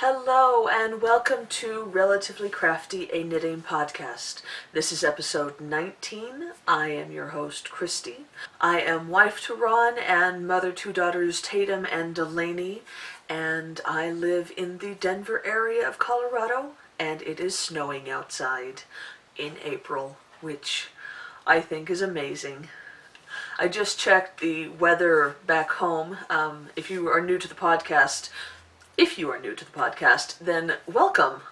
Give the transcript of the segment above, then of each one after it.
Hello and welcome to Relatively Crafty, a knitting podcast. This is episode 19. I am your host, Cristi. I am wife to Ron and mother to daughters Tatum and Delaney, and I live in the Denver area of Colorado, and it is snowing outside in April, which I think is amazing. I just checked the weather back home. If you are new to the podcast, then welcome.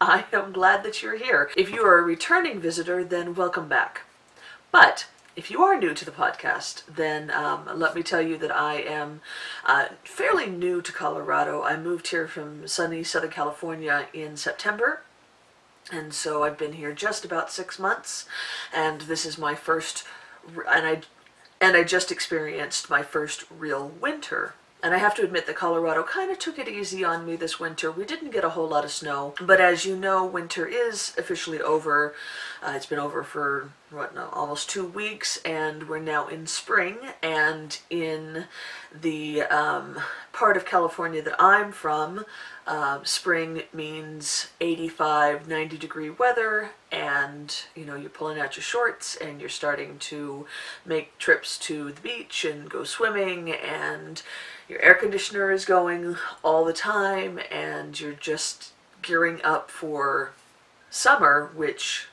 I am glad that you're here. If you are a returning visitor, then welcome back. But if you are new to the podcast, then let me tell you that I am fairly new to Colorado. I moved here from sunny Southern California in September. And so I've been here just about 6 months. And this is my first, and I just experienced my first real winter. And I have to admit that Colorado kind of took it easy on me this winter. We didn't get a whole lot of snow, but as you know, winter is officially over. It's been over for, almost 2 weeks, and we're now in spring. And in the part of California that I'm from, spring means 85, 90 degree weather, and you're pulling out your shorts and you're starting to make trips to the beach and go swimming, and your air conditioner is going all the time, and you're just gearing up for summer, which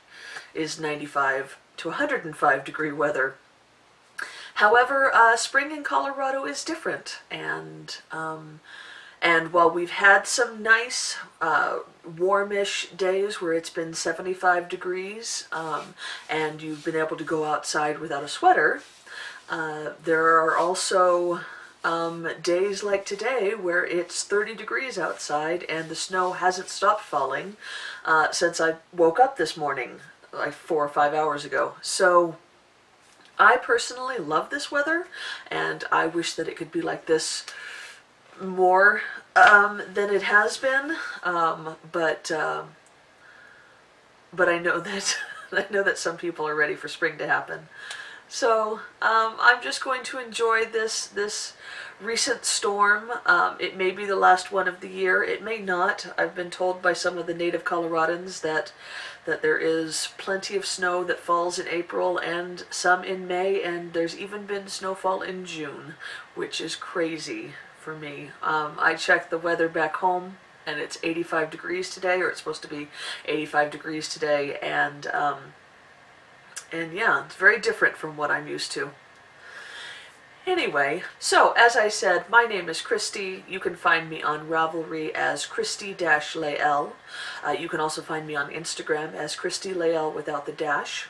is 95 to 105 degree weather. However, spring in Colorado is different, and while we've had some nice warmish days where it's been 75 degrees and you've been able to go outside without a sweater, there are also days like today where it's 30 degrees outside and the snow hasn't stopped falling since I woke up this morning, like 4 or 5 hours ago. So I personally love this weather, and I wish that it could be like this more than it has been. But I know that some people are ready for spring to happen. So I'm just going to enjoy this recent storm. It may be the last one of the year. It may not. I've been told by some of the native Coloradans that there is plenty of snow that falls in April and some in May, and there's even been snowfall in June, which is crazy for me. I checked the weather back home, and it's 85 degrees today, or it's supposed to be 85 degrees today, and yeah, it's very different from what I'm used to. Anyway, so as I said, my name is Cristi. You can find me on Ravelry as Cristi-Lael. You can also find me on Instagram as Cristi-Lael without the dash.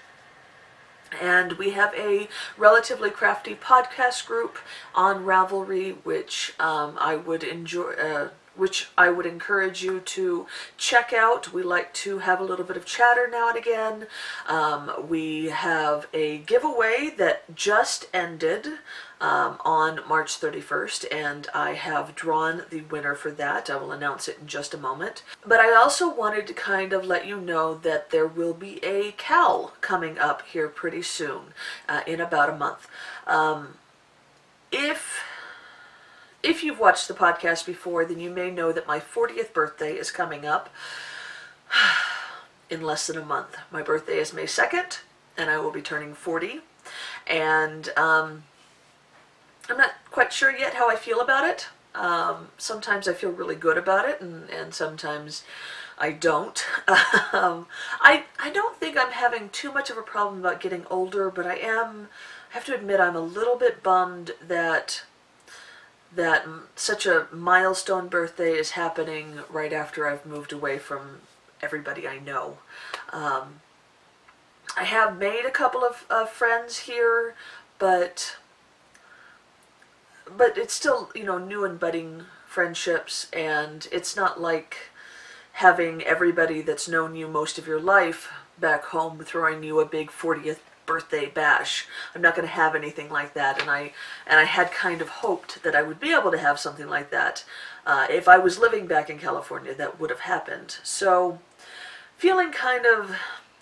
And we have a Relatively Crafty Podcast group on Ravelry, which I would encourage you to check out. We like to have a little bit of chatter now and again. We have a giveaway that just ended on March 31st, and I have drawn the winner for that. I will announce it in just a moment. But I also wanted to kind of let you know that there will be a KAL coming up here pretty soon, in about a month. If you've watched the podcast before, then you may know that my 40th birthday is coming up in less than a month. My birthday is May 2nd, and I will be turning 40. And I'm not quite sure yet how I feel about it. Sometimes I feel really good about it, and sometimes I don't. I don't think I'm having too much of a problem about getting older, but I have to admit I'm a little bit bummed that such a milestone birthday is happening right after I've moved away from everybody I know. I have made a couple of friends here, but it's still, new and budding friendships, and it's not like having everybody that's known you most of your life back home throwing you a big 40th birthday bash. I'm not going to have anything like that, and I had kind of hoped that I would be able to have something like that. If I was living back in California, that would have happened. So feeling kind of,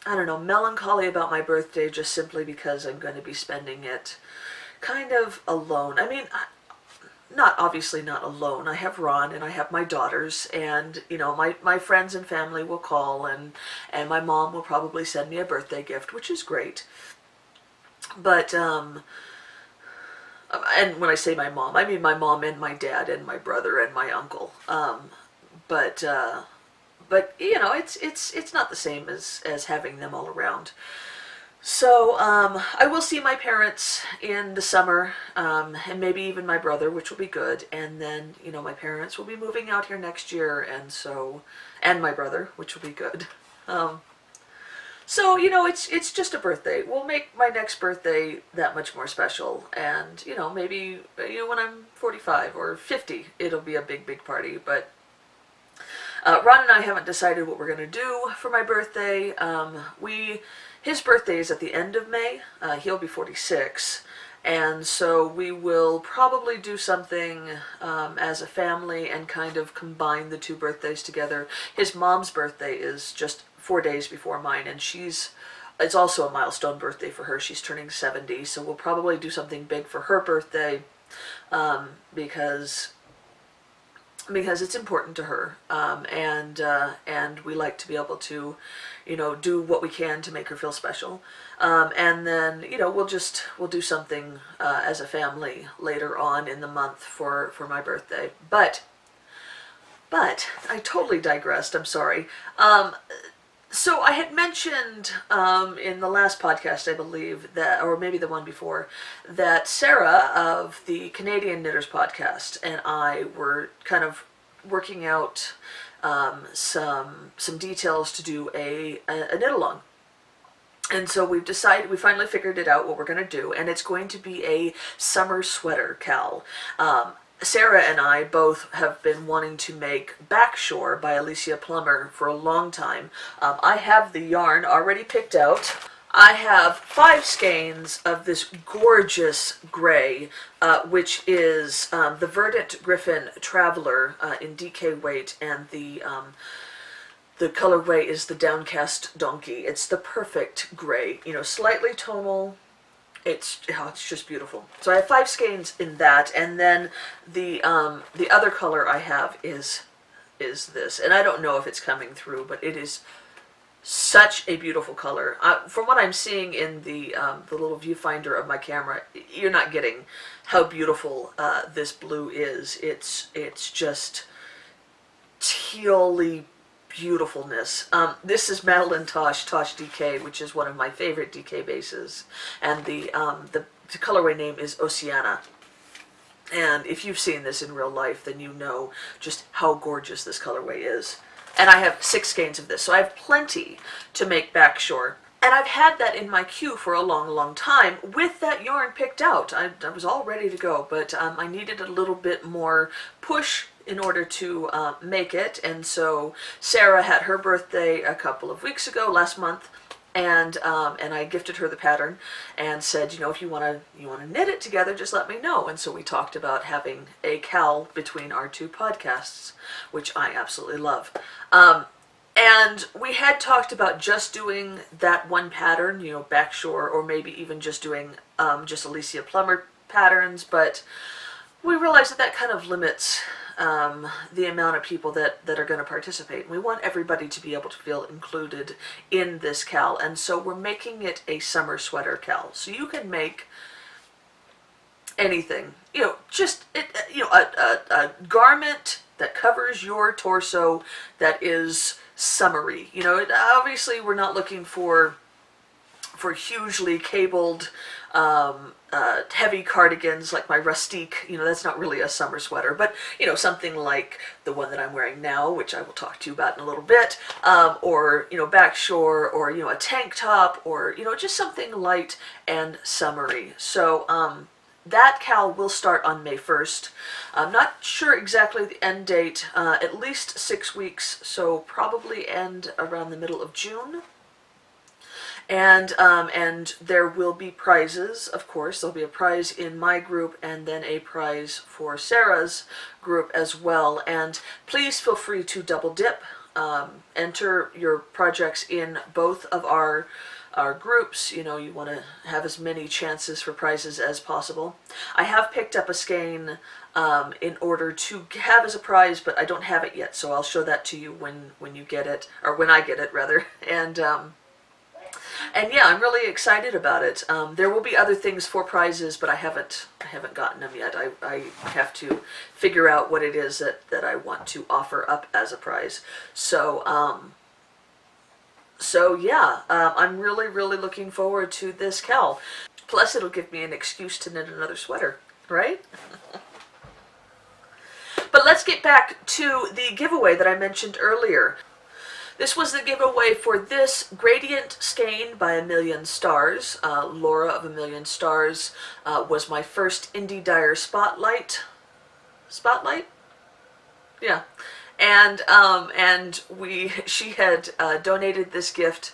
melancholy about my birthday, just simply because I'm going to be spending it kind of alone. I mean, obviously not alone. I have Ron and I have my daughters, and my friends and family will call, and my mom will probably send me a birthday gift, which is great. But and when I say my mom, I mean my mom and my dad and my brother and my uncle. But it's not the same as having them all around. So I will see my parents in the summer, and maybe even my brother, which will be good. And then my parents will be moving out here next year, and my brother, which will be good. So it's just a birthday. We'll make my next birthday that much more special, and maybe when I'm 45 or 50, it'll be a big party. But Ron and I haven't decided what we're gonna do for my birthday. His birthday is at the end of May. He'll be 46. And so we will probably do something as a family and kind of combine the two birthdays together. His mom's birthday is just 4 days before mine, and it's also a milestone birthday for her. She's turning 70, so we'll probably do something big for her birthday because it's important to her, and we like to be able to do what we can to make her feel special, and then we'll do something as a family later on in the month for my birthday. But I totally digressed. I'm sorry. So I had mentioned in the last podcast, I believe, that, or maybe the one before, that Sarah of the Canadian Knitters podcast and I were kind of working out some details to do a knit-along. And so we finally figured it out what we're going to do, and it's going to be a summer sweater KAL. Sarah and I both have been wanting to make Backshore by Alicia Plummer for a long time. I have the yarn already picked out. I have 5 skeins of this gorgeous gray, which is the Verdant Griffin Traveler in DK weight, and the colorway is the Downcast Donkey. It's the perfect gray, slightly tonal. It's just beautiful. So I have 5 skeins in that, and then the other color I have is this, and I don't know if it's coming through, but it is such a beautiful color. From what I'm seeing in the little viewfinder of my camera, you're not getting how beautiful this blue is. It's just teal-y beautifulness. This is Madeline Tosh DK, which is one of my favorite DK bases, and the colorway name is Oceana. And if you've seen this in real life, then you know just how gorgeous this colorway is. And I have 6 skeins of this, so I have plenty to make Backshore. And I've had that in my queue for a long time with that yarn picked out. I was all ready to go, but I needed a little bit more push in order to make it. And so Sarah had her birthday a couple of weeks ago, last month, and I gifted her the pattern and said, if you want to knit it together, just let me know. And so we talked about having a KAL between our 2 podcasts, which I absolutely love. And we had talked about just doing that one pattern, Backshore, or maybe even just doing just Alicia Plummer patterns, but we realized that kind of limits the amount of people that are going to participate. We want everybody to be able to feel included in this KAL, and so we're making it a summer sweater KAL. So you can make anything, just a garment that covers your torso that is summery. Obviously we're not looking for hugely cabled heavy cardigans like my Rustique. That's not really a summer sweater, but something like the one that I'm wearing now, which I will talk to you about in a little bit, or Backshore, or a tank top, or just something light and summery. So that KAL will start on May 1st. I'm not sure exactly the end date, at least 6 weeks, so probably end around the middle of June. And there will be prizes, of course. There'll be a prize in my group and then a prize for Sarah's group as well. And please feel free to double dip. Enter your projects in both of our our groups, you want to have as many chances for prizes as possible. I have picked up a skein in order to have as a prize, but I don't have it yet, so I'll show that to you when you get it, or when I get it rather. And yeah, I'm really excited about it. There will be other things for prizes, but I haven't gotten them yet. I have to figure out what it is that I want to offer up as a prize. So yeah, I'm really, really looking forward to this KAL. Plus, it'll give me an excuse to knit another sweater, right? But let's get back to the giveaway that I mentioned earlier. This was the giveaway for this Gradient Skein by A Million Stars. Laura of A Million Stars was my first Indie Dyer Spotlight? Yeah. And she had donated this gift,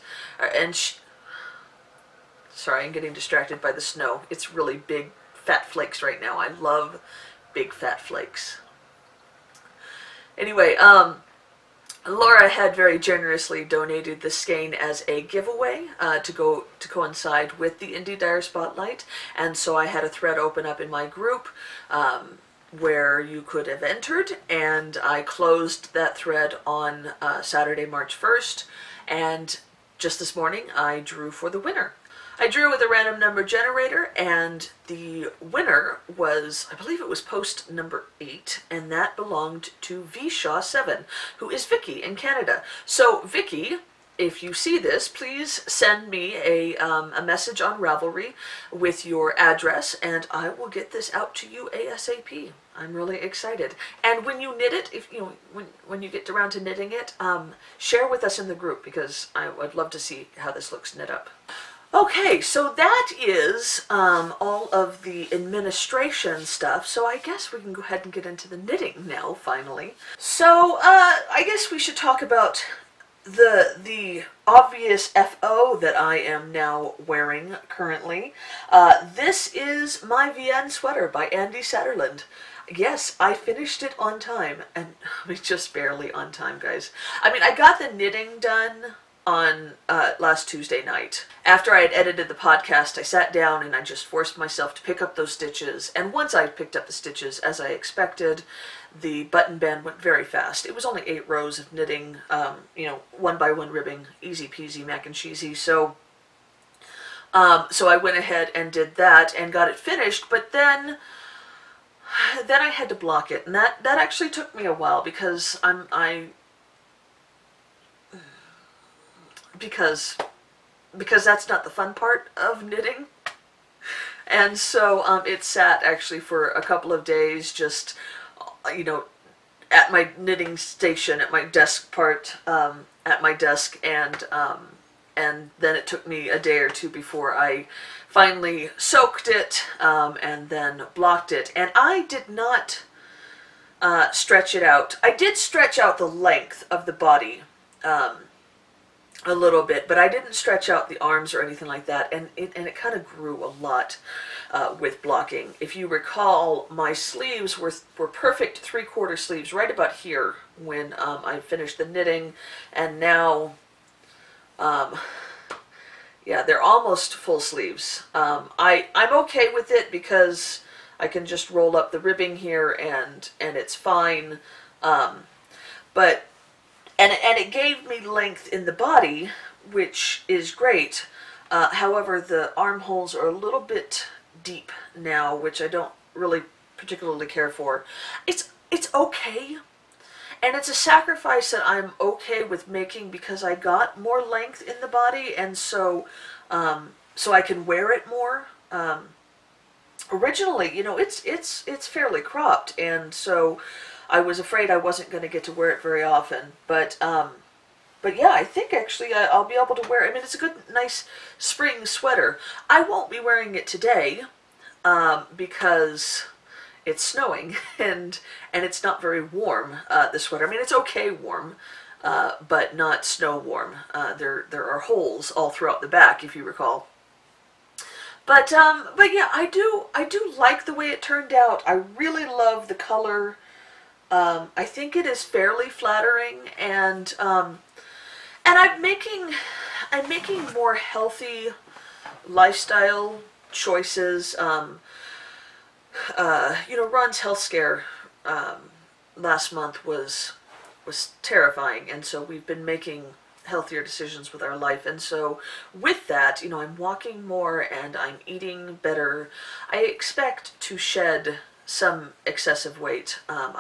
sorry, I'm getting distracted by the snow. It's really big fat flakes right now. I love big fat flakes. Anyway, Laura had very generously donated the skein as a giveaway to coincide with the Indie Dyer Spotlight, and so I had a thread open up in my group where you could have entered, and I closed that thread on Saturday, March 1st, and just this morning I drew for the winner. I drew with a random number generator, and the winner was, I believe it was post number 8, and that belonged to VShaw7, who is Vicky in Canada. So Vicky, if you see this, please send me a message on Ravelry with your address, and I will get this out to you ASAP. I'm really excited. And when you knit it, if when you get around to knitting it, share with us in the group, because I would love to see how this looks knit up. Okay, so that is all of the administration stuff, so I guess we can go ahead and get into the knitting now, finally. So, I guess we should talk about the obvious FO that I am now wearing currently. This is my Vienne sweater by Andy Satterland. Yes, I finished it on time, and I mean, just barely on time, guys. I mean, I got the knitting done on last Tuesday night. After I had edited the podcast, I sat down and I just forced myself to pick up those stitches, and once I picked up the stitches, as I expected, the button band went very fast. It was only 8 rows of knitting, one by one ribbing, easy peasy mac and cheesy. So I went ahead and did that and got it finished, but then I had to block it, and that actually took me a while, because because that's not the fun part of knitting. And so it sat actually for a couple of days, just at my knitting station, at my desk part, at my desk, and then it took me a day or two before I finally soaked it and then blocked it. And I did not stretch it out. I did stretch out the length of the body a little bit, but I didn't stretch out the arms or anything like that, and it kind of grew a lot with blocking. If you recall, my sleeves were perfect 3/4 sleeves right about here when I finished the knitting, and now yeah, they're almost full sleeves. I'm okay with it because I can just roll up the ribbing here and it's fine, but And it gave me length in the body, which is great. However, the armholes are a little bit deep now, which I don't really particularly care for. It's okay, and it's a sacrifice that I'm okay with making, because I got more length in the body, and so I can wear it more. Originally, it's fairly cropped, and so I was afraid I wasn't going to get to wear it very often, but yeah, I think actually I'll be able to wear it. I mean, it's a good, nice spring sweater. I won't be wearing it today because it's snowing and it's not very warm. The sweater. I mean, it's okay warm, but not snow warm. There are holes all throughout the back, if you recall. But yeah, I do like the way it turned out. I really love the color. I think it is fairly flattering, and I'm making I'm making more healthy lifestyle choices. Ron's health scare last month was terrifying, and so we've been making healthier decisions with our life. And so with that, I'm walking more and I'm eating better. I expect to shed some excessive weight. I'm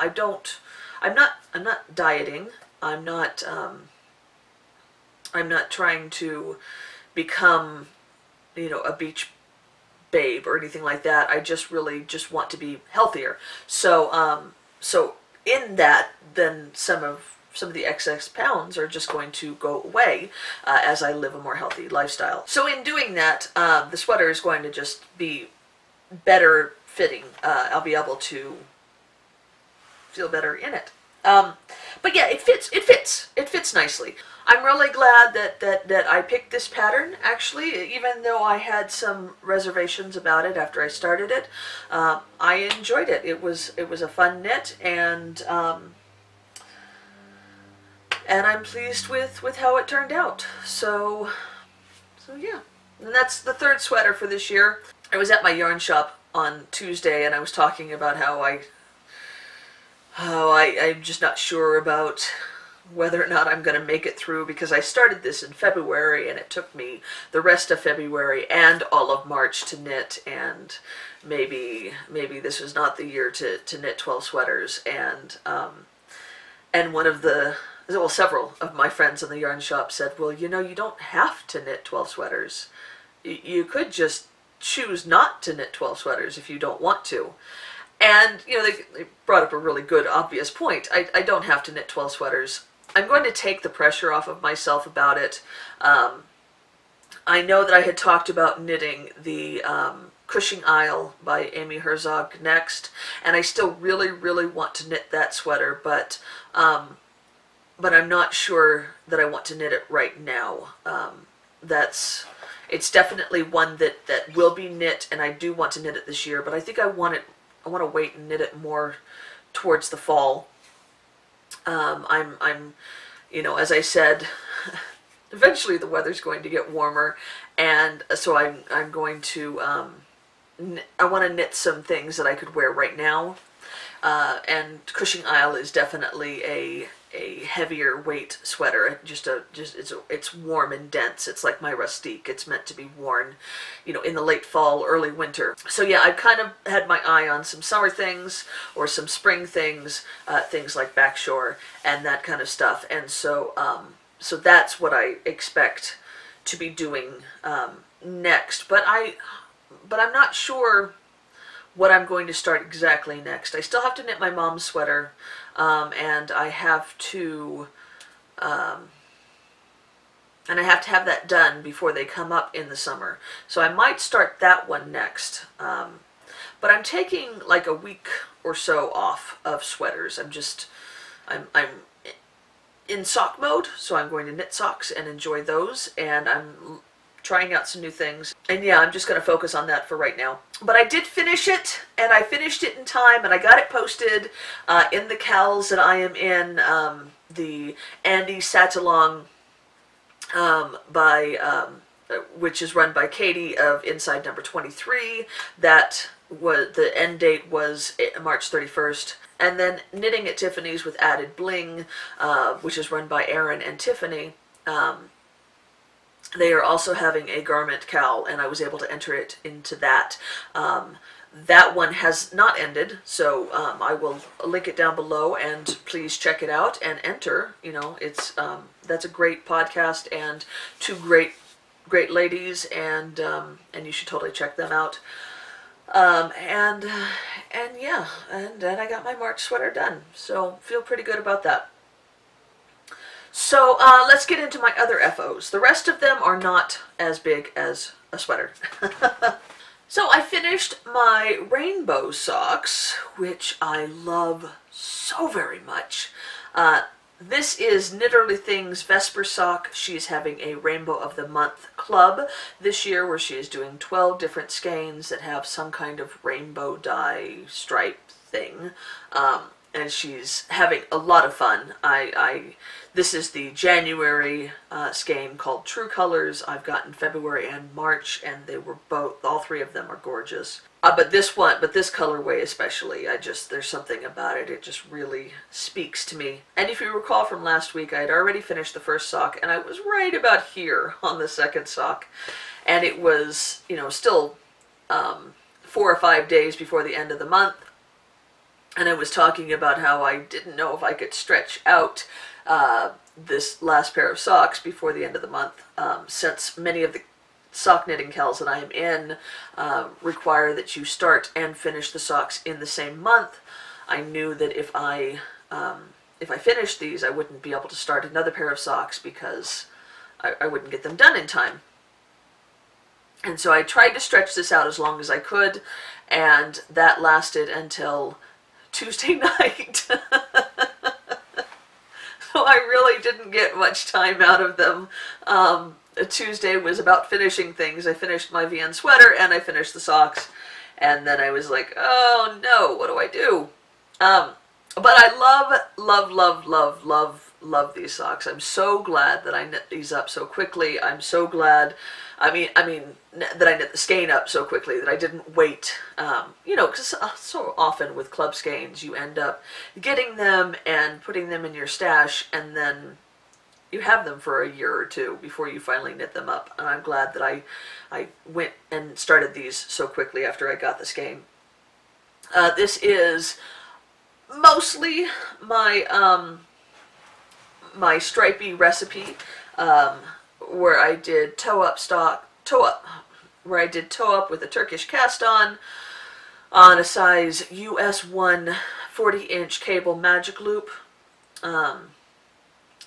not dieting. I'm not trying to become, a beach babe or anything like that. I just really just want to be healthier. So in that, then some of the excess pounds are just going to go away as I live a more healthy lifestyle. So in doing that, the sweater is going to just be better fitting. I'll be able to feel better in it. But yeah, it fits nicely. I'm really glad that I picked this pattern, actually, even though I had some reservations about it after I started it. I enjoyed it. It was a fun knit, and I'm pleased with how it turned out. So yeah. And that's the third sweater for this year. I was at my yarn shop on Tuesday, and I was talking about how I'm just not sure about whether or not I'm going to make it through, because I started this in February and it took me the rest of February and all of March to knit, and maybe this was not the year to knit 12 sweaters. And several of my friends in the yarn shop said, well, you don't have to knit 12 sweaters. You could just choose not to knit 12 sweaters if you don't want to. And, they brought up a really good, obvious point. I don't have to knit 12 sweaters. I'm going to take the pressure off of myself about it. I know that I had talked about knitting the Cristi-Lael by Amy Herzog next, and I still really, really want to knit that sweater, but I'm not sure that I want to knit it right now. It's definitely one that will be knit, and I do want to knit it this year, but I think I want to wait and knit it more towards the fall. I'm as I said, eventually the weather's going to get warmer, and so I'm going to, I want to knit some things that I could wear right now, and Cristi-Lael is definitely a heavier weight sweater. It's warm and dense. It's like my rustique. It's meant to be worn, in the late fall, early winter. So yeah, I've kind of had my eye on some summer things or some spring things, things like backshore and that kind of stuff. And so that's what I expect to be doing next. But I'm not sure what I'm going to start exactly next. I still have to knit my mom's sweater, and I have to have that done before they come up in the summer. So I might start that one next. But I'm taking like a week or so off of sweaters. I'm in sock mode, so I'm going to knit socks and enjoy those, and I'm trying out some new things. And yeah, I'm just going to focus on that for right now. But I did finish it, and I finished it in time, and I got it posted in the KALs that I am in, the Andy Satalong which is run by Katie of Inside Number 23. That was, the end date was March 31st. And then Knitting at Tiffany's with Added Bling, which is run by Erin and Tiffany. They are also having a garment KAL, and I was able to enter it into that. That one has not ended, so I will link it down below, and please check it out and enter. It's that's a great podcast and two great ladies, and you should totally check them out. And yeah, and then I got my March sweater done, so feel pretty good about that. So let's get into my other FOs. The rest of them are not as big as a sweater. So I finished my rainbow socks, which I love so very much. This is Knitterly Things Vesper sock. She's having a Rainbow of the Month club this year, where she is doing 12 different skeins that have some kind of rainbow dye stripe thing. and she's having a lot of fun. This is the January skein called True Colors. I've gotten February and March, and they were all three of them are gorgeous. But this colorway especially, there's something about it. It just really speaks to me. And if you recall from last week, I had already finished the first sock, and I was right about here on the second sock, and it was, still 4 or 5 days before the end of the month. And I was talking about how I didn't know if I could stretch out this last pair of socks before the end of the month, since many of the sock knitting KALs that I am in require that you start and finish the socks in the same month. I knew that if I finished these, I wouldn't be able to start another pair of socks because I wouldn't get them done in time. And so I tried to stretch this out as long as I could, and that lasted until Tuesday night. So I really didn't get much time out of them. Tuesday was about finishing things. I finished my VN sweater and I finished the socks, and then I was like, oh no, what do I do? But I love these socks. I'm so glad that I knit these up so quickly. I'm so glad, that I knit the skein up so quickly, that I didn't wait. Because so often with club skeins, you end up getting them and putting them in your stash, and then you have them for a year or two before you finally knit them up. And I'm glad that I went and started these so quickly after I got the skein. This is mostly my my stripy recipe, where I did toe up with a Turkish cast on a size US 1 40-inch cable magic loop.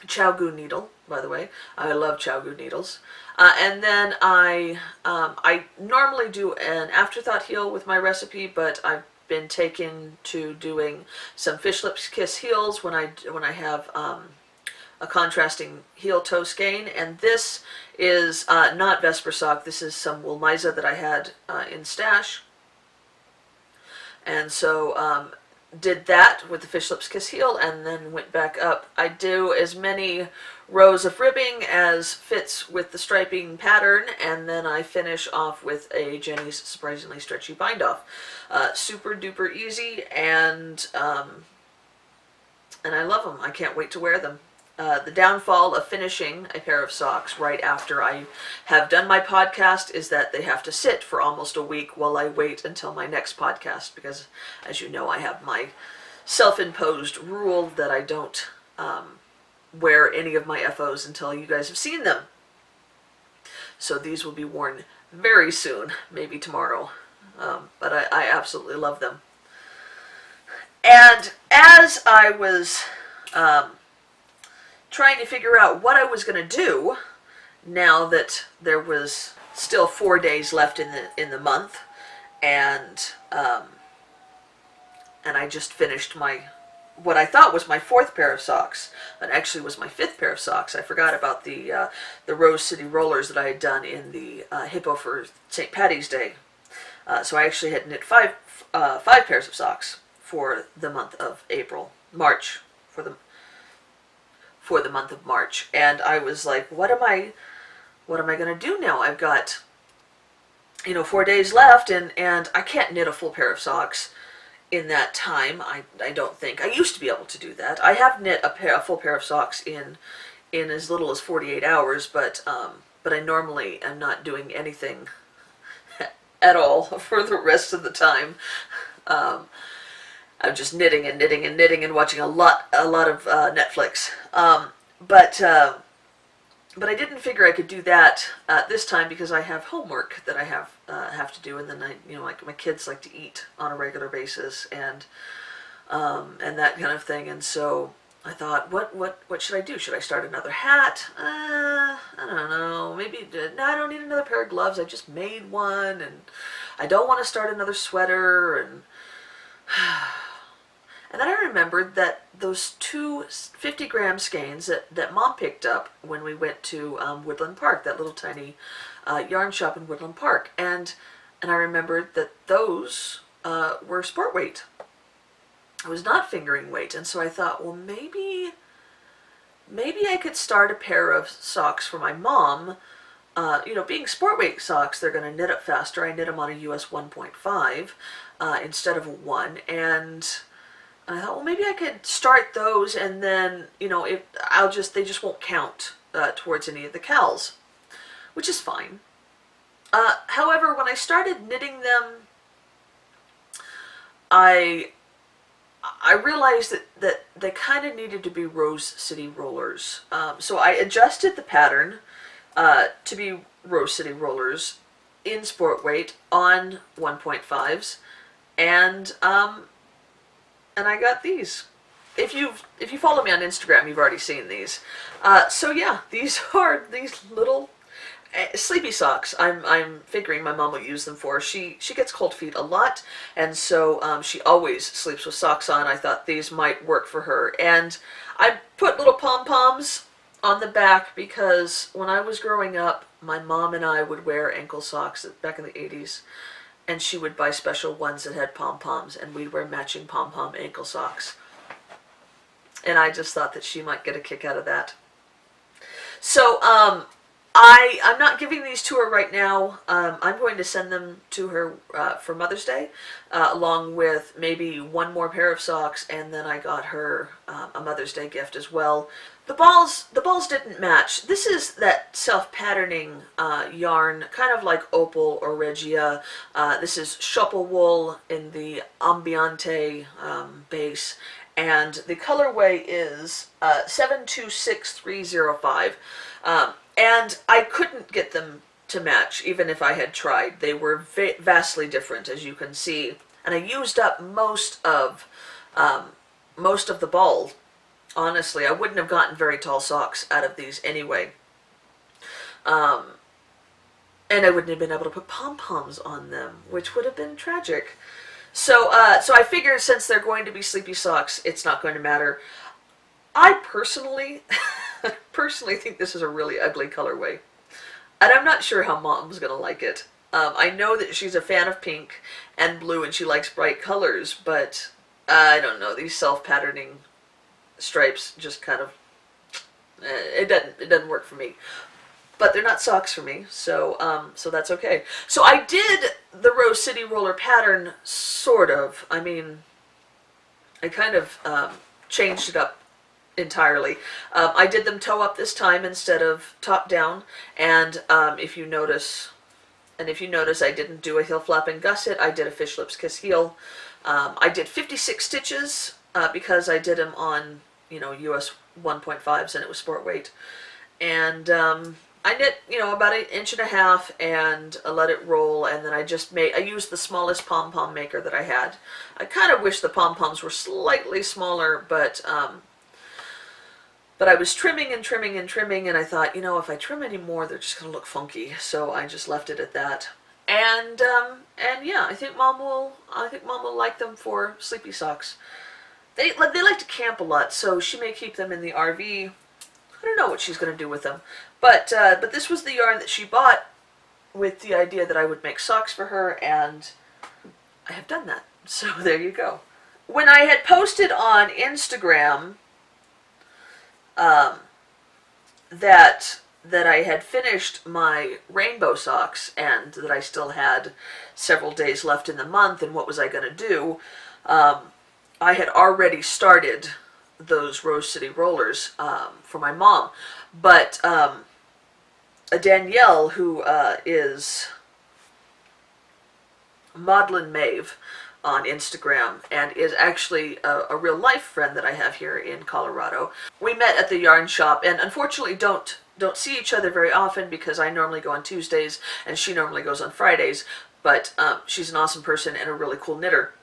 Chowgu needle, by the way. I love Chowgu needles. And then I normally do an afterthought heel with my recipe, but I've been taken to doing some fish lips kiss heels when I have a contrasting heel toe skein. And this is not Vesper sock. This is some wool Misa that I had in stash. And so did that with the fish lips kiss heel, and then went back up. I do as many rows of ribbing as fits with the striping pattern, and then I finish off with a Jenny's Surprisingly Stretchy bind off. Super duper easy, and I love them. I can't wait to wear them. The downfall of finishing a pair of socks right after I have done my podcast is that they have to sit for almost a week while I wait until my next podcast, because, as you know, I have my self-imposed rule that I don't wear any of my FOs until you guys have seen them. So these will be worn very soon, maybe tomorrow, but I absolutely love them. And as I was trying to figure out what I was going to do now that there was still 4 days left in the month, and I just finished what I thought was my 4th pair of socks, but actually was my 5th pair of socks. I forgot about the Rose City rollers that I had done in the Hippo for St. Patty's Day. So I actually had knit 5 pairs of socks for the month of March, for the month of March. And I was like, what am I going to do now? I've got 4 days left, and I can't knit a full pair of socks in that time. I don't think. I used to be able to do that. I have knit a full pair of socks in as little as 48 hours, but I normally am not doing anything at all for the rest of the time. I'm just knitting and knitting and knitting and watching a lot of Netflix. But I didn't figure I could do that this time, because I have homework that I have to do, and then like my kids like to eat on a regular basis, and that kind of thing. And so I thought, what should I do? Should I start another hat? I don't know. Maybe no, I don't need another pair of gloves. I just made one, and I don't want to start another sweater, and then I remembered that those 2 50-gram skeins that Mom picked up when we went to Woodland Park, that little tiny yarn shop in Woodland Park, and I remembered that those were sport weight. I was not fingering weight, and so I thought, well, maybe I could start a pair of socks for my mom. Being sport weight socks, they're going to knit up faster. I knit them on a US 1.5 instead of a 1, and I thought, well, maybe I could start those, and then, if they just won't count towards any of the KALs, which is fine. However, when I started knitting them, I realized that they kind of needed to be Rose City rollers. So I adjusted the pattern to be Rose City rollers in sport weight on 1.5s, and I got these. If you follow me on Instagram, you've already seen these. So yeah, these are these little sleepy socks. I'm figuring my mom will use them for. She gets cold feet a lot, and so she always sleeps with socks on. I thought these might work for her, and I put little pom-poms on the back because when I was growing up, my mom and I would wear ankle socks back in the 80s, and she would buy special ones that had pom-poms, and we'd wear matching pom-pom ankle socks. And I just thought that she might get a kick out of that. So I'm not giving these to her right now. I'm going to send them to her for Mother's Day, along with maybe one more pair of socks, and then I got her a Mother's Day gift as well. The balls didn't match. This is that self-patterning yarn, kind of like Opal or Regia. This is Shuple wool in the Ambiente base, and the colorway is 726305. And I couldn't get them to match, even if I had tried. They were vastly different, as you can see. And I used up most of the ball. Honestly, I wouldn't have gotten very tall socks out of these anyway. And I wouldn't have been able to put pom-poms on them, which would have been tragic. So I figured since they're going to be sleepy socks, it's not going to matter. I personally think this is a really ugly colorway, and I'm not sure how Mom's gonna like it. I know that she's a fan of pink and blue, and she likes bright colors, but I don't know, these self-patterning stripes just kind of it doesn't work for me. But they're not socks for me, so that's okay. So I did the Rose City roller pattern, sort of. I mean, I kind of changed it up entirely. I did them toe up this time instead of top down, and if you notice, I didn't do a heel flap and gusset. I did a fish lips kiss heel. I did 56 stitches because I did them on US 1.5s and it was sport weight, and I knit about 1.5 inches and I let it roll, and then I used the smallest pom-pom maker that I had. I kind of wish the pom-poms were slightly smaller, but I was trimming and trimming and trimming, and I thought, if I trim any more, they're just going to look funky. So I just left it at that. And yeah, I think Mom will like them for sleepy socks. They like to camp a lot, so she may keep them in the RV. I don't know what she's going to do with them. But this was the yarn that she bought with the idea that I would make socks for her, and I have done that. So there you go. When I had posted on Instagram that I had finished my rainbow socks and that I still had several days left in the month, and what was I going to do, I had already started those Rose City rollers for my mom. But Danielle, who is Maudlin Maeve on Instagram, and is actually a real life friend that I have here in Colorado. We met at the yarn shop, and unfortunately don't see each other very often because I normally go on Tuesdays and she normally goes on Fridays, but she's an awesome person and a really cool knitter.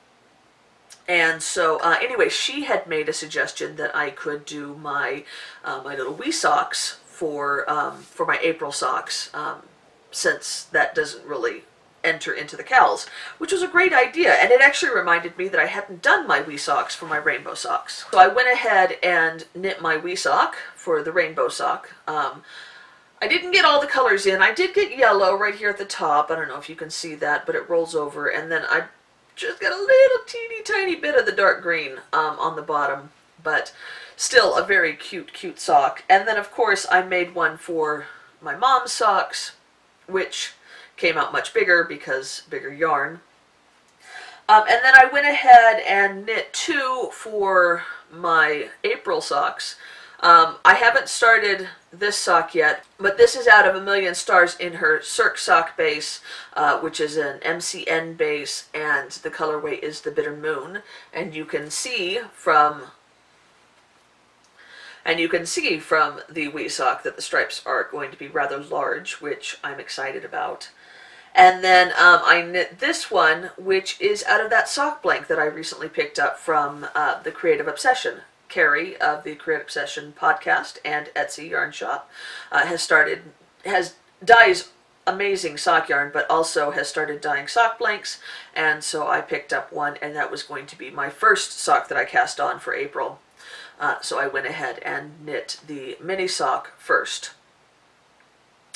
And so anyway, she had made a suggestion that I could do my my little wee socks for my April socks, since that doesn't really enter into the KALs, which was a great idea, and it actually reminded me that I hadn't done my wee socks for my rainbow socks. So I went ahead and knit my wee sock for the rainbow sock. I didn't get all the colors in. I did get yellow right here at the top. I don't know if you can see that, but it rolls over, and then I just got a little teeny tiny bit of the dark green on the bottom, but still a very cute sock. And then of course I made one for my mom's socks, which came out much bigger because bigger yarn. And then I went ahead and knit 2 for my April socks. I haven't started this sock yet, but this is out of A Million Stars in her Cirque sock base, which is an MCN base, and the colorway is the Bitter Moon. And you can see from the wee sock that the stripes are going to be rather large, which I'm excited about. And then I knit this one, which is out of that sock blank that I recently picked up from the Creative Obsession. Carrie of the Creative Obsession podcast and Etsy yarn shop dyes amazing sock yarn, but also has started dyeing sock blanks, and so I picked up one, and that was going to be my first sock that I cast on for April. So I went ahead and knit the mini sock first.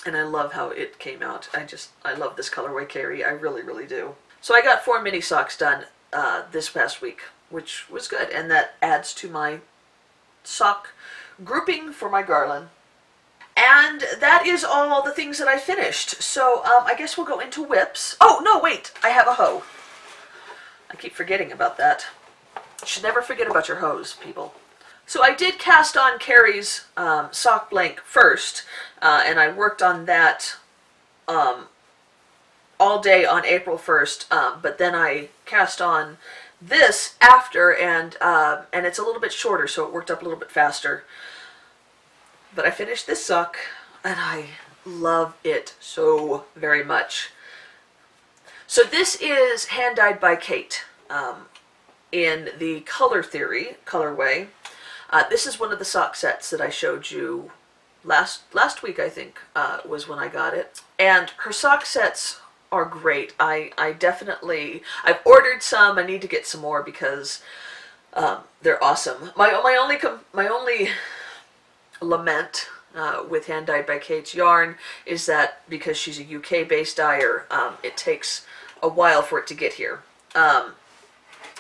And I love how it came out. I love this colorway, Carrie. I really, really do. So I got 4 mini socks done this past week, which was good. And that adds to my sock grouping for my garland. And that is all the things that I finished. So I guess we'll go into whips. Oh, no, wait. I have a hoe. I keep forgetting about that. You should never forget about your hoes, people. So I did cast on Carrie's sock blank first, and I worked on that all day on April 1st, but then I cast on this after, and it's a little bit shorter, so it worked up a little bit faster. But I finished this sock, and I love it so very much. So this is hand-dyed by Kate in the Color Theory colorway. This is one of the sock sets that I showed you last week, I think, was when I got it. And her sock sets are great. I've ordered some. I need to get some more because they're awesome. My only lament with Hand Dyed by Kate's yarn is that because she's a UK-based dyer, it takes a while for it to get here.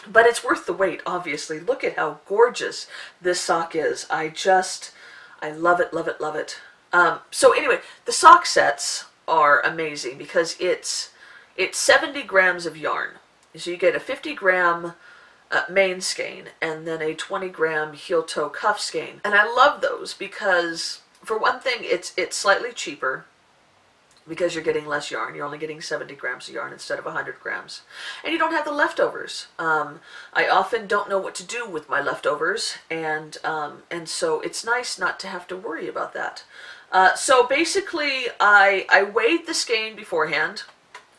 But it's worth the wait, obviously. Look at how gorgeous this sock is. I love it, love it, love it. So anyway, the sock sets are amazing because it's 70 grams of yarn. So you get a 50-gram main skein and then a 20-gram heel-toe cuff skein. And I love those because, for one thing, it's slightly cheaper because you're getting less yarn. You're only getting 70 grams of yarn instead of 100 grams. And you don't have the leftovers. I often don't know what to do with my leftovers, and so it's nice not to have to worry about that. So basically, I weighed the skein beforehand,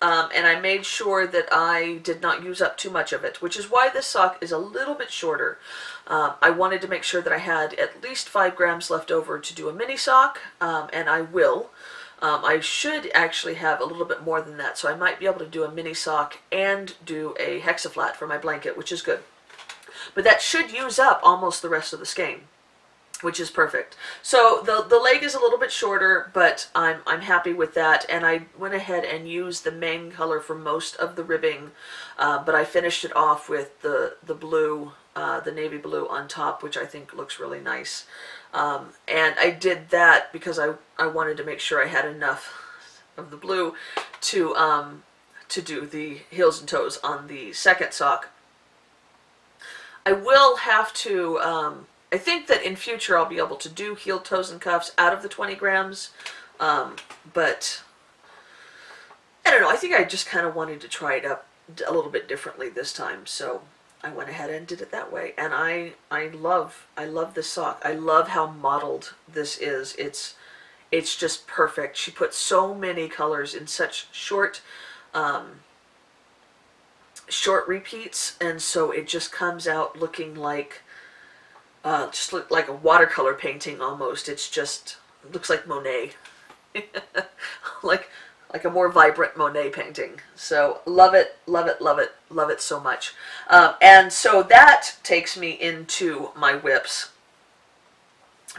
and I made sure that I did not use up too much of it, which is why this sock is a little bit shorter. I wanted to make sure that I had at least 5 grams left over to do a mini sock, and I will. I should actually have a little bit more than that, so I might be able to do a mini sock and do a hexaflat for my blanket, which is good. But that should use up almost the rest of the skein, which is perfect. So the leg is a little bit shorter, but I'm happy with that, and I went ahead and used the main color for most of the ribbing, but I finished it off with the blue, the navy blue on top, which I think looks really nice. And I did that because I wanted to make sure I had enough of the blue to do the heels and toes on the second sock. I will have to, I think that in future I'll be able to do heel, toes, and cuffs out of the 20 grams, but I don't know, I think I just kind of wanted to try it up a little bit differently this time, so I went ahead and did it that way, and I love this sock. I love how modeled this is. It's just perfect. She put so many colors in such short repeats, and so it just comes out looking like like a watercolor painting almost. It looks like Monet, like a more vibrant Monet painting. So love it, love it, love it, love it so much. And so that takes me into my whips,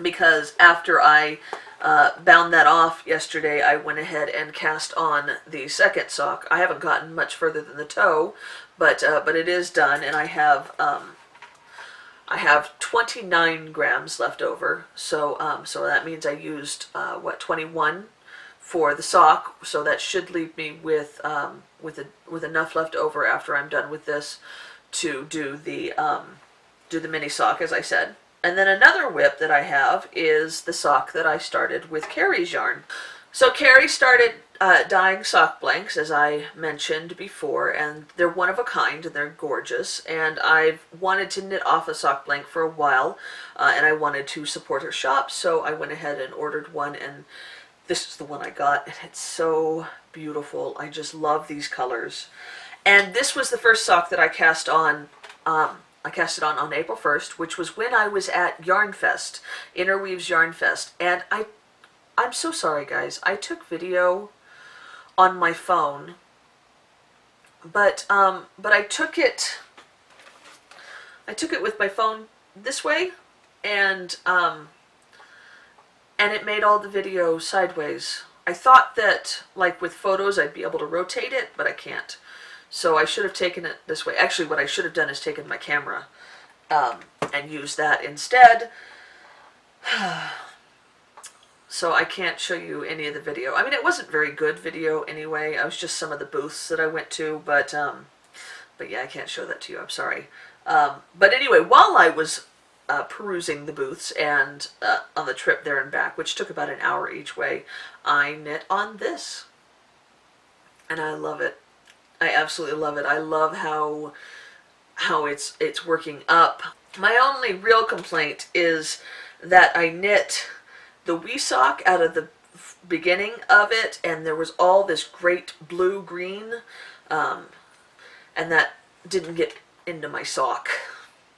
because after I bound that off yesterday, I went ahead and cast on the second sock. I haven't gotten much further than the toe, but it is done, and I have 29 grams left over. So so that means I used 21 for the sock. So that should leave me with enough left over after I'm done with this to do the mini sock, as I said. And then another whip that I have is the sock that I started with Carrie's yarn. So Carrie started dyeing sock blanks, as I mentioned before, and they're one of a kind, and they're gorgeous. And I've wanted to knit off a sock blank for a while, and I wanted to support her shop, so I went ahead and ordered one, and this is the one I got, and it's so beautiful. I just love these colors. And this was the first sock that I cast on. I cast it on April 1st, which was when I was at Yarn Fest, Interweaves Yarn Fest, and I'm so sorry, guys. I took video on my phone, but I took it with my phone this way, and it made all the video sideways. I thought that, like with photos, I'd be able to rotate it, but I can't. So I should have taken it this way. Actually, what I should have done is taken my camera and used that instead. So I can't show you any of the video. I mean, it wasn't very good video anyway. It was just some of the booths that I went to, but yeah, I can't show that to you. I'm sorry. But anyway, while I was perusing the booths and on the trip there and back, which took about an hour each way, I knit on this, and I love it. I absolutely love it. I love how it's working up. My only real complaint is that I knit the wee sock out of the beginning of it, and there was all this great blue-green, and that didn't get into my sock,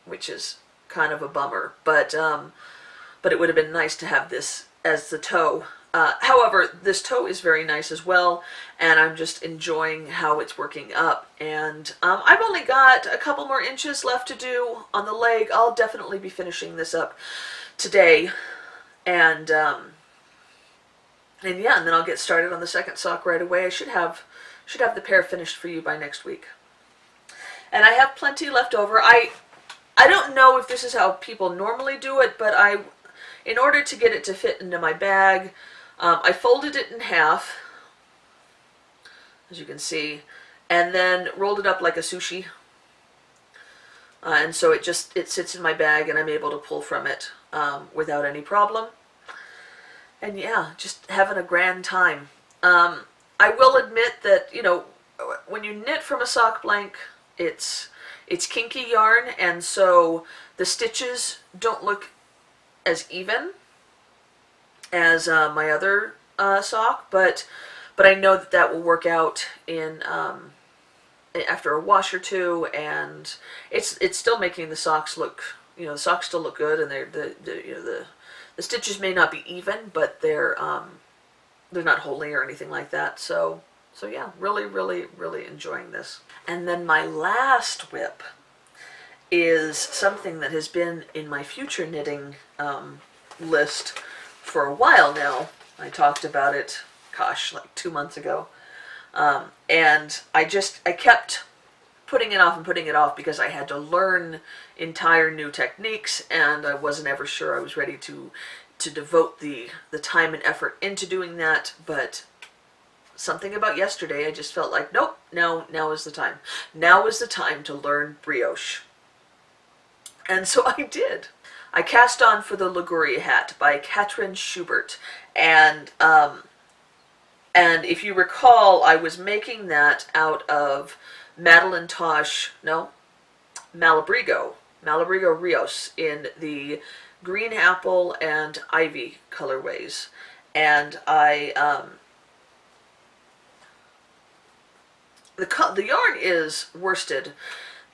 which is kind of a bummer. But it would have been nice to have this as the toe. However, this toe is very nice as well, and I'm just enjoying how it's working up. And I've only got a couple more inches left to do on the leg. I'll definitely be finishing this up today. And yeah, and then I'll get started on the second sock right away. I should have the pair finished for you by next week. And I have plenty left over. I don't know if this is how people normally do it, but in order to get it to fit into my bag, I folded it in half, as you can see, and then rolled it up like a sushi. And so it sits in my bag, and I'm able to pull from it without any problem. And yeah, just having a grand time. I will admit that, you know, when you knit from a sock blank, it's kinky yarn, and so the stitches don't look as even as my other sock, but I know that will work out in after a wash or two, and it's still making the socks look, you know, the socks still look good, and the stitches may not be even, but they're not holy or anything like that. So yeah, really enjoying this. And then my last whip is something that has been in my future knitting list for a while now. I talked about it, gosh, like 2 months ago. And I kept putting it off because I had to learn entire new techniques, and I wasn't ever sure I was ready to devote the time and effort into doing that. But something about yesterday, I just felt like, nope, now is the time. Now is the time to learn brioche. And so I did. I cast on for the Liguria hat by Katrin Schubert, and if you recall, I was making that out of Malabrigo Rios in the green apple and ivy colorways, and the yarn is worsted.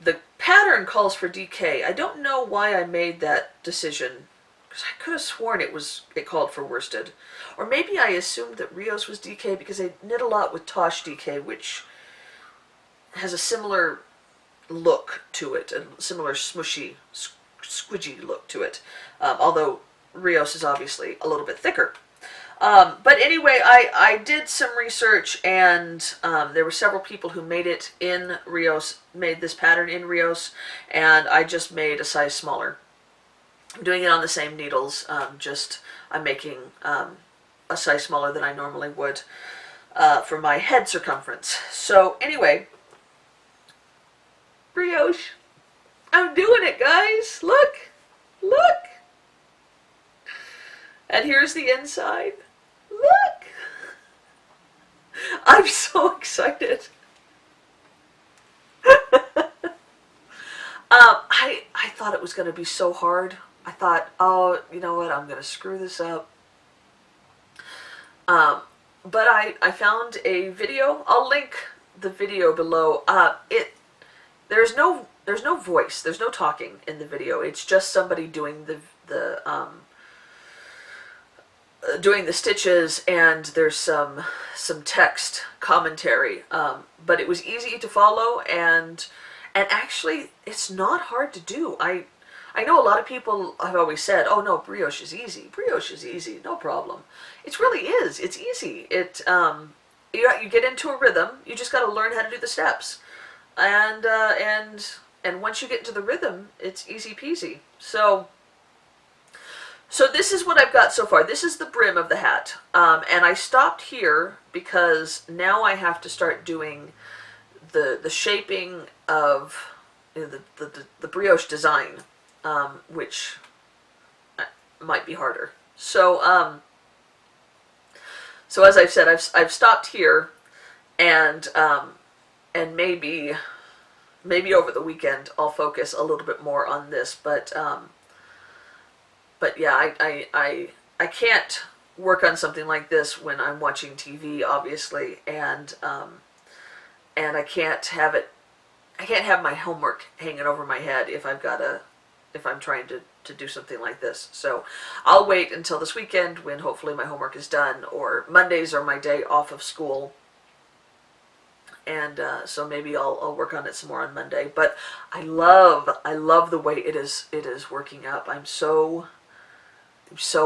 The pattern calls for DK. I don't know why I made that decision, because I could have sworn it called for worsted. Or maybe I assumed that Rios was DK because I knit a lot with Tosh DK, which has a similar look to it, a similar smushy, squidgy look to it, although Rios is obviously a little bit thicker. But anyway, I did some research, and there were several people who made it in Rios, made this pattern in Rios, and I just made a size smaller. I'm doing it on the same needles, just I'm making a size smaller than I normally would for my head circumference. So anyway, Brioche, I'm doing it, guys. Look, look. And here's the inside. Look! I'm so excited. I thought it was going to be so hard. I thought, oh, you know what, I'm going to screw this up. But I found a video. I'll link the video below. There's no voice. There's no talking in the video. It's just somebody doing doing the stitches, and there's some text commentary, but it was easy to follow, and actually it's not hard to do. I know a lot of people have always said, oh no, brioche is easy, no problem. It really is. It's easy. You get into a rhythm. You just got to learn how to do the steps, and once you get into the rhythm, it's easy peasy. So this is what I've got so far. This is the brim of the hat. And I stopped here because now I have to start doing the shaping of the brioche design, which might be harder. So as I've said, I've stopped here, and maybe over the weekend I'll focus a little bit more on this, but yeah, I can't work on something like this when I'm watching TV, obviously, and I can't have my homework hanging over my head if I'm trying to do something like this. So I'll wait until this weekend when hopefully my homework is done, or Mondays are my day off of school, and so maybe I'll work on it some more on Monday. But I love the way it is working up. I'm so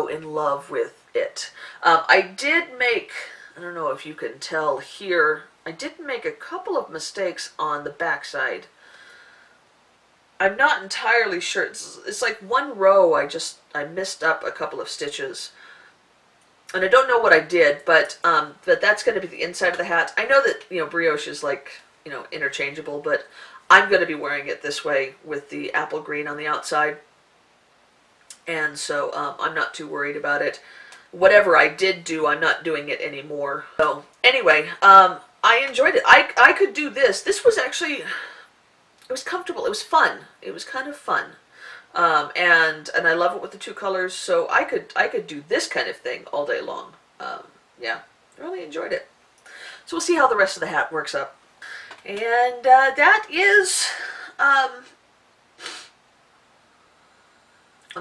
in love with it. I did make, I don't know if you can tell here, I did make a couple of mistakes on the back side. I'm not entirely sure. It's like one row I missed up a couple of stitches. And I don't know what I did, but that's going to be the inside of the hat. I know that, brioche is like, interchangeable, but I'm going to be wearing it this way with the apple green on the outside. And so I'm not too worried about it. Whatever I did do, I'm not doing it anymore. So anyway, I enjoyed it. I could do this. This was actually, it was comfortable. It was fun. It was kind of fun. And I love it with the two colors. So I could do this kind of thing all day long. Yeah, really enjoyed it. So we'll see how the rest of the hat works up. And that is...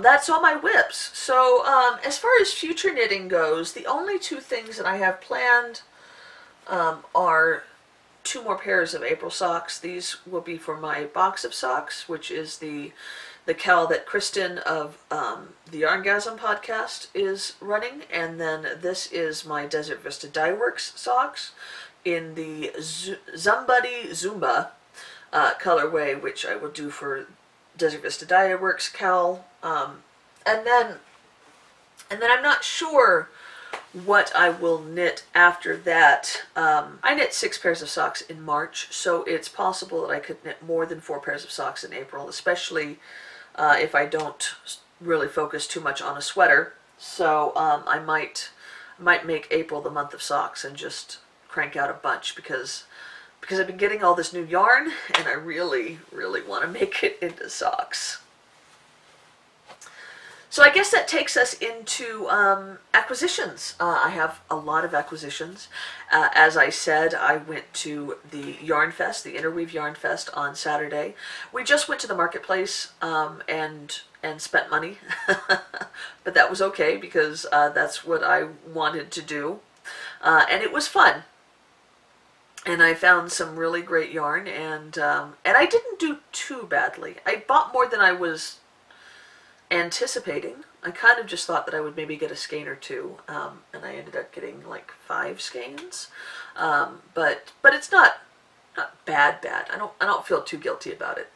that's all my whips. So as far as future knitting goes, the only two things that I have planned are 2 more pairs of April socks. These will be for my box of socks, which is the KAL that Kristen of the Yarngasm podcast is running, and then this is my Desert Vista Dye Works socks in the Zumba colorway, which I will do for Desert Vista Dye Works KAL. And then I'm not sure what I will knit after that. I knit 6 pairs of socks in March, so it's possible that I could knit more than 4 pairs of socks in April, especially if I don't really focus too much on a sweater. So I might make April the month of socks and just crank out a bunch, because I've been getting all this new yarn, and I really, really want to make it into socks. So I guess that takes us into acquisitions. I have a lot of acquisitions. As I said, I went to the Yarn Fest, the Interweave Yarn Fest on Saturday. We just went to the marketplace and spent money, but that was okay, because that's what I wanted to do, and it was fun. And I found some really great yarn, and I didn't do too badly. I bought more than I was anticipating, I kind of just thought that I would maybe get a skein or two, and I ended up getting like 5 skeins. But it's not bad. I don't feel too guilty about it.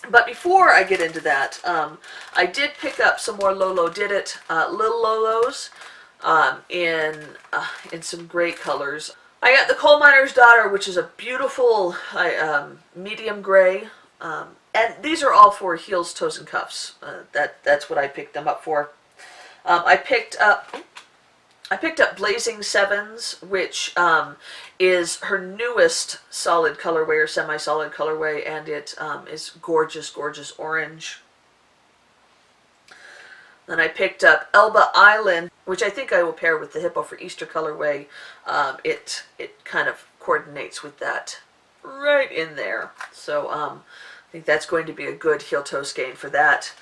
But before I get into that, I did pick up some more Lolo Did It Little Lolos in some great colors. I got the Coal Miner's Daughter, which is a beautiful medium gray, and these are all for heels, toes, and cuffs. That's what I picked them up for. I picked up Blazing Sevens, which is her newest solid colorway or semi-solid colorway, and it is gorgeous, gorgeous orange. Then I picked up Elba Island, which I think I will pair with the Hippo for Easter colorway. It kind of coordinates with that right in there. So I think that's going to be a good heel-toe skein for that.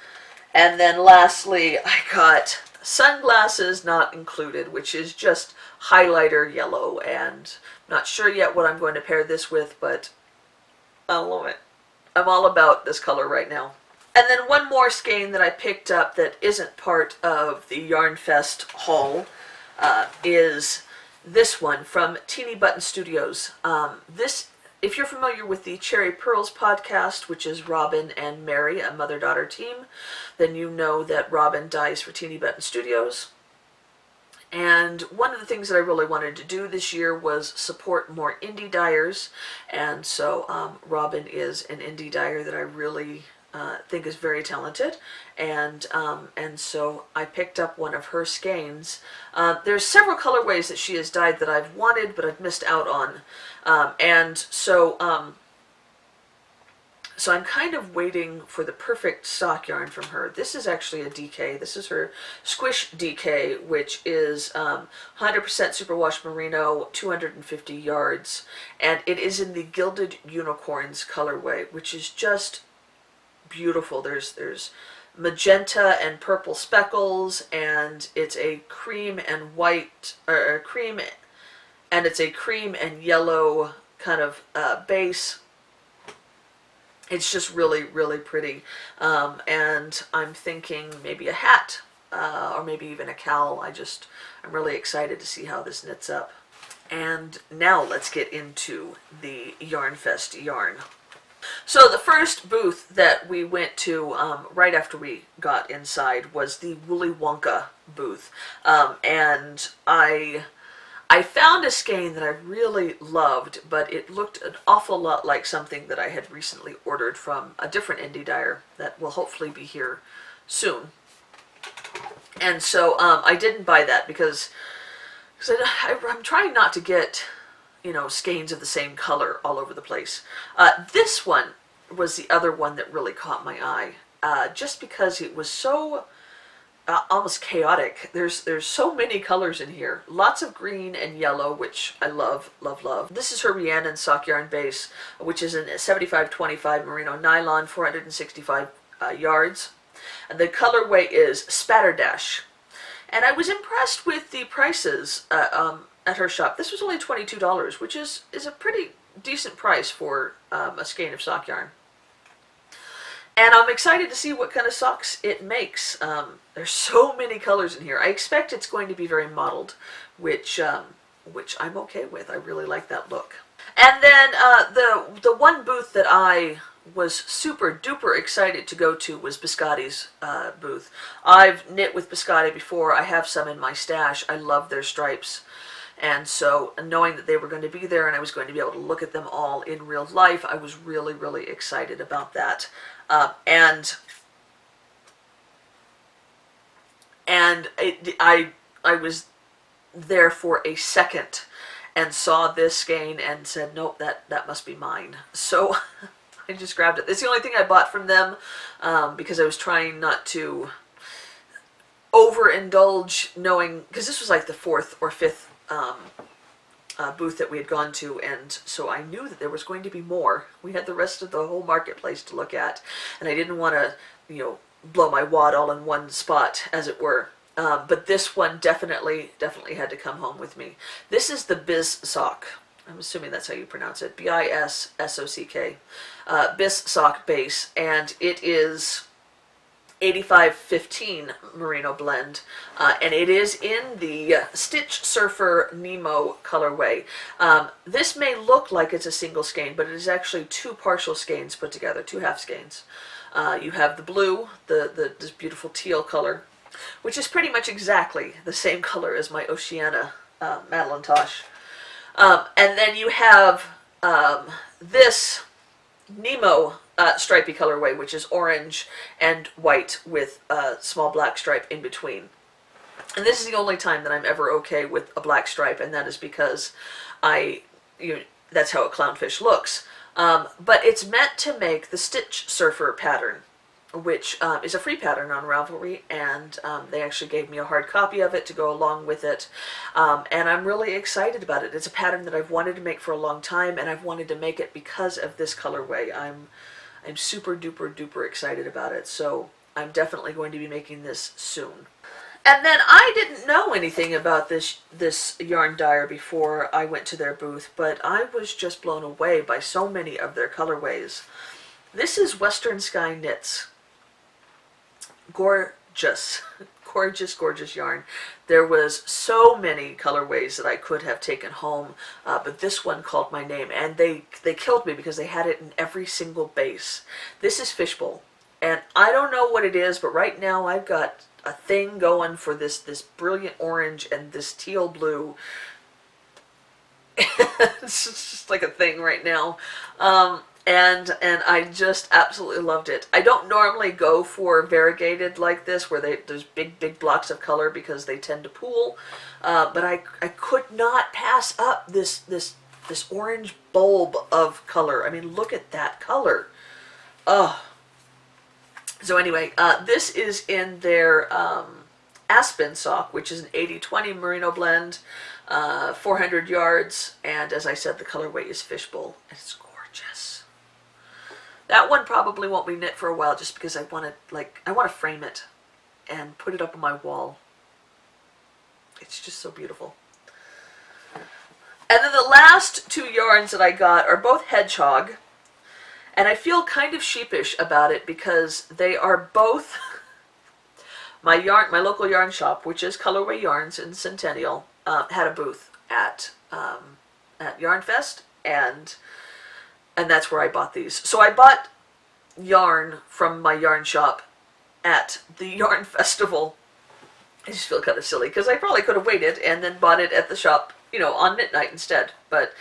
And then lastly, I got Sunglasses Not Included, which is just highlighter yellow, and I'm not sure yet what I'm going to pair this with, but I love it. I'm all about this color right now. And then one more skein that I picked up that isn't part of the Yarn Fest haul is this one from Teeny Button Studios. If you're familiar with the Cherry Pearls podcast, which is Robin and Mary, a mother-daughter team, then you know that Robin dyes for Teeny Button Studios. And one of the things that I really wanted to do this year was support more indie dyers. And so Robin is an indie dyer that I really think is very talented, and so I picked up one of her skeins. There's several colorways that she has dyed that I've wanted but I've missed out on, and so I'm kind of waiting for the perfect sock yarn from her. This is actually a DK. This is her Squish DK, which is 100% superwash merino, 250 yards, and it is in the Gilded Unicorns colorway, which is just beautiful. There's magenta and purple speckles, and it's a cream and white, or cream, and it's a cream and yellow kind of base. It's just really, really pretty. And I'm thinking maybe a hat, or maybe even a KAL. I'm really excited to see how this knits up. And now let's get into the Yarn Fest yarn. So the first booth that we went to right after we got inside was the Woolly Wonka booth, and I found a skein that I really loved, but it looked an awful lot like something that I had recently ordered from a different indie dyer that will hopefully be here soon. And so I didn't buy that because I'm trying not to get, skeins of the same color all over the place. This one was the other one that really caught my eye, just because it was so almost chaotic. There's so many colors in here. Lots of green and yellow, which I love, love, love. This is her Rhiannon sock yarn base, which is in 75-25 merino nylon, 465 yards. And the colorway is Spatterdash. And I was impressed with the prices at her shop. This was only $22, which is a pretty decent price for a skein of sock yarn. And I'm excited to see what kind of socks it makes. There's so many colors in here. I expect it's going to be very mottled, which I'm okay with. I really like that look. And then the one booth that I was super duper excited to go to was Biscotti's booth. I've knit with Biscotti before. I have some in my stash. I love their stripes. And so knowing that they were going to be there and I was going to be able to look at them all in real life, I was really, really excited about that. And I was there for a second and saw this skein and said, nope, that must be mine. So I just grabbed it. It's the only thing I bought from them because I was trying not to overindulge, knowing, because this was like the 4th or 5th booth that we had gone to, and so I knew that there was going to be more. We had the rest of the whole marketplace to look at, and I didn't want to, blow my wad all in one spot, as it were. But this one definitely had to come home with me. This is the Biz Sock. I'm assuming that's how you pronounce it. BISSOCK. Biz Sock base, and it is 8515 merino blend, and it is in the Stitch Surfer Nemo colorway. This may look like it's a single skein, but it is actually two partial skeins put together, two half skeins. You have the blue, this beautiful teal color, which is pretty much exactly the same color as my Oceana Madeline Tosh. And then you have this Nemo stripy colorway, which is orange and white with a small black stripe in between. And this is the only time that I'm ever okay with a black stripe, and that is because that's how a clownfish looks. But it's meant to make the Stitch Surfer pattern, which is a free pattern on Ravelry, and they actually gave me a hard copy of it to go along with it, and I'm really excited about it. It's a pattern that I've wanted to make for a long time, and I've wanted to make it because of this colorway. I'm super duper duper excited about it, so I'm definitely going to be making this soon. And then I didn't know anything about this yarn dyer before I went to their booth, but I was just blown away by so many of their colorways. This is Western Sky Knits. Gorgeous, gorgeous, gorgeous yarn. There was so many colorways that I could have taken home, but this one called my name, and they killed me because they had it in every single base. This is Fishbowl, and I don't know what it is, but right now I've got a thing going for this brilliant orange and this teal blue. It's just like a thing right now. And I just absolutely loved it. I don't normally go for variegated like this, where there's big blocks of color, because they tend to pool. But I could not pass up this orange bulb of color. I mean, look at that color. Oh. So anyway, this is in their Aspen sock, which is an 80-20 merino blend, 400 yards, and as I said, the colorway is Fishbowl, and it's gorgeous. That one probably won't be knit for a while, just because I want to frame it and put it up on my wall. It's just so beautiful. And then the last two yarns that I got are both hedgehog. And I feel kind of sheepish about it because they are both my local yarn shop, which is Colorway Yarns in Centennial, had a booth at Yarn Fest, and that's where I bought these. So I bought yarn from my yarn shop at the Yarn Festival. I just feel kind of silly because I probably could have waited and then bought it at the shop, on Knit Night instead. But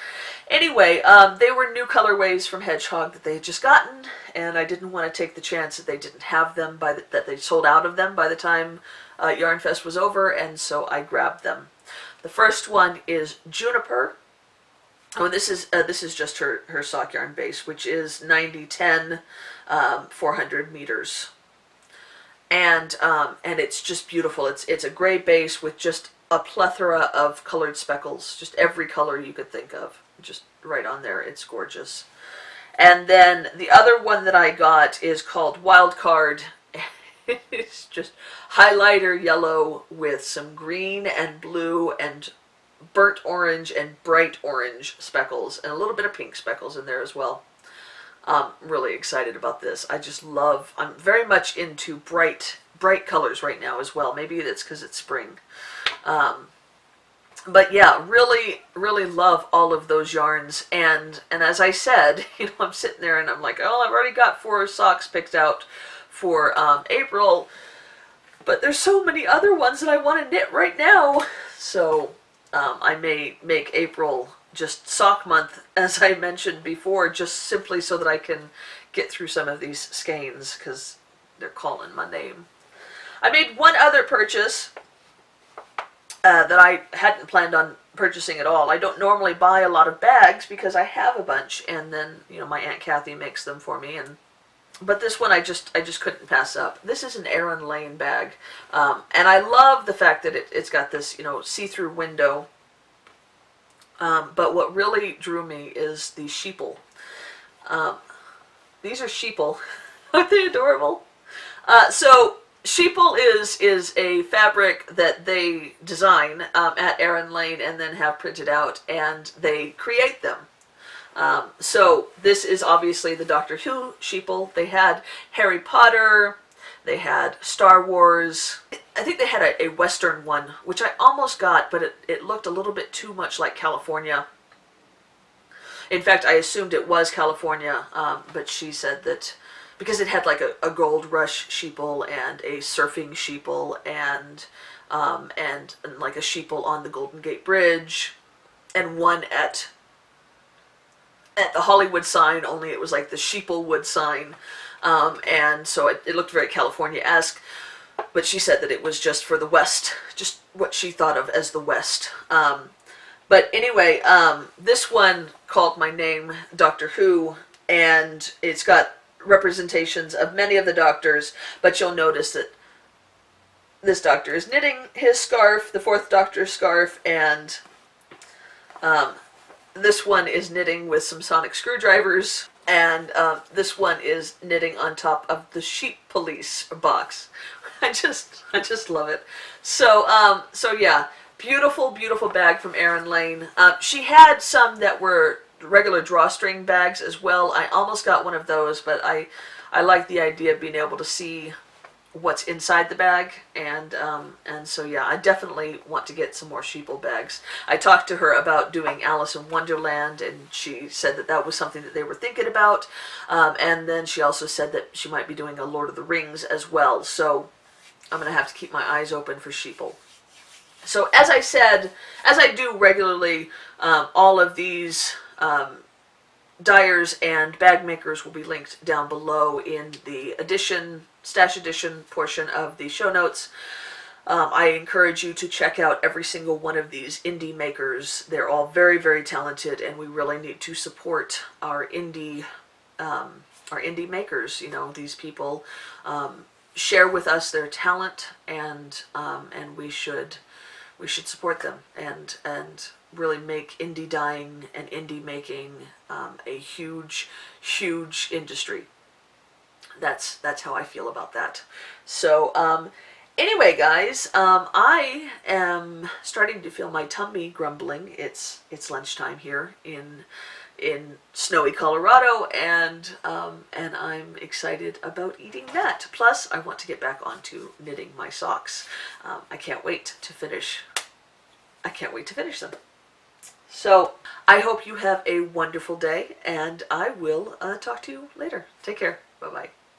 anyway, they were new colorways from Hedgehog that they had just gotten, and I didn't want to take the chance that they didn't have them, that they sold out of them by the time Yarn Fest was over, and so I grabbed them. The first one is Juniper. Oh, and this is just her sock yarn base, which is 90-10, 400 meters, and it's just beautiful. It's a gray base with just a plethora of colored speckles, just every color you could think of, just right on there. It's gorgeous. And then the other one that I got is called Wild Card. It's just highlighter yellow with some green and blue and burnt orange and bright orange speckles, and a little bit of pink speckles in there as well. I'm really excited about this. I'm very much into bright colors right now as well. Maybe it's because it's spring. But yeah, really, really love all of those yarns. And as I said, I'm sitting there and I'm like, oh, I've already got 4 socks picked out for April, but there's so many other ones that I want to knit right now. So I may make April just sock month, as I mentioned before, just simply so that I can get through some of these skeins, because they're calling my name. I made one other purchase that I hadn't planned on purchasing at all. I don't normally buy a lot of bags because I have a bunch, and then my Aunt Kathy makes them for me, but this one I just couldn't pass up. This is an Erin Lane bag, and I love the fact that it's got this see-through window. But what really drew me is the sheeple. These are sheeple. Aren't they adorable? So sheeple is a fabric that they design at Erin Lane and then have printed out, and they create them. So this is obviously the Doctor Who sheeple. They had Harry Potter, They had Star Wars. I think they had a Western one, which I almost got, but it looked a little bit too much like California. In fact, I assumed it was California, but she said that because it had like a Gold Rush sheeple and a surfing sheeple and like a sheeple on the Golden Gate Bridge, and one at the Hollywood sign, only it was like the Sheeplewood sign, and so it looked very California-esque, but she said that it was just for the West, just what she thought of as the West. But anyway, this one called my name Doctor Who, and it's got representations of many of the doctors, but you'll notice that this doctor is knitting his scarf, the fourth Doctor's scarf, and this one is knitting with some sonic screwdrivers, and this one is knitting on top of the Sheep Police box. I just love it. So yeah, beautiful bag from Erin Lane. She had some that were regular drawstring bags as well. I almost got one of those, but I like the idea of being able to see what's inside the bag, and so yeah, I definitely want to get some more sheeple bags. I talked to her about doing Alice in Wonderland, and she said that that was something that they were thinking about, and then she also said that she might be doing a Lord of the Rings as well, so I'm gonna have to keep my eyes open for sheeple. So as I said, as I do regularly, all of these dyers and bag makers will be linked down below in the stash edition portion of the show notes. I encourage you to check out every single one of these indie makers. They're all very talented, and we really need to support our indie makers. You know, these people share with us their talent, and we should support them and really make indie dyeing and indie making a huge industry. That's how I feel about that. So anyway, guys, I am starting to feel my tummy grumbling. It's lunchtime here in snowy Colorado, and I'm excited about eating that. Plus, I want to get back onto knitting my socks. I can't wait to finish them. So I hope you have a wonderful day, and I will talk to you later. Take care. Bye-bye.